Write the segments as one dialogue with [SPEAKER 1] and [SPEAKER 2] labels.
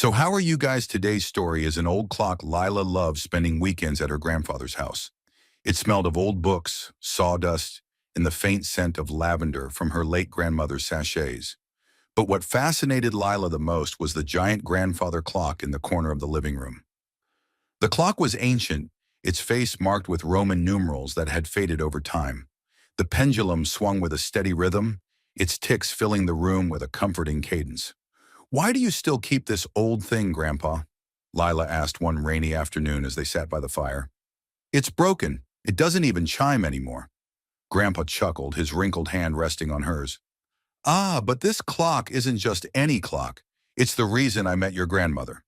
[SPEAKER 1] So how are you guys? Today's story is an old clock. Lila loved spending weekends at her grandfather's house. It smelled of old books, sawdust, and the faint scent of lavender from her late grandmother's sachets. But what fascinated Lila the most was the giant grandfather clock in the corner of the living room. The clock was ancient, its face marked with Roman numerals that had faded over time. The pendulum swung with a steady rhythm, its ticks filling the room with a comforting cadence. "Why do you still keep this old thing, Grandpa?" Lila asked one rainy afternoon as they sat by the fire. "It's broken. It doesn't even chime anymore." Grandpa chuckled, his wrinkled hand resting on hers. "Ah, but this clock isn't just any clock. It's the reason I met your grandmother."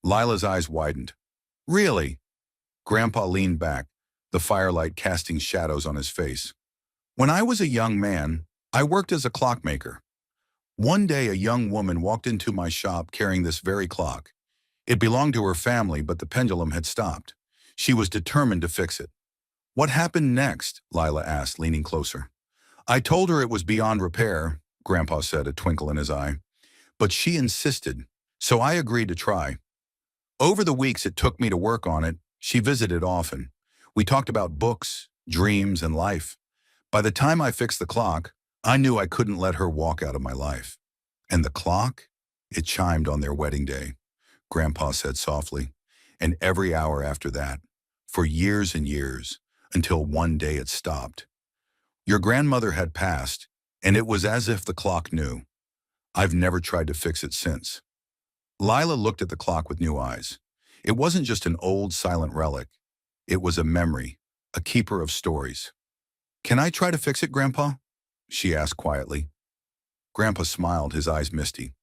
[SPEAKER 1] Lila's eyes widened. "Really?" Grandpa leaned back, the firelight casting shadows on his face. "When I was a young man, I worked as a clockmaker. One day a young woman walked into my shop carrying this very clock. It belonged to her family, but the pendulum had stopped. She was determined to fix it." "What happened next?" Lila asked, leaning closer. "I told her it was beyond repair," Grandpa said, a twinkle in his eye. "But she insisted, so I agreed to try. Over the weeks it took me to work on it, she visited often. We talked about books, dreams, and life. By the time I fixed the clock, I knew I couldn't let her walk out of my life." "And the clock?" "It chimed on their wedding day," Grandpa said softly, "and every hour after that, for years and years, until one day it stopped. Your grandmother had passed, and it was as if the clock knew. I've never tried to fix it since." Lila looked at the clock with new eyes. It wasn't just an old, silent relic. It was a memory, a keeper of stories. "Can I try to fix it, Grandpa?" she asked quietly. Grandpa smiled, his eyes misty.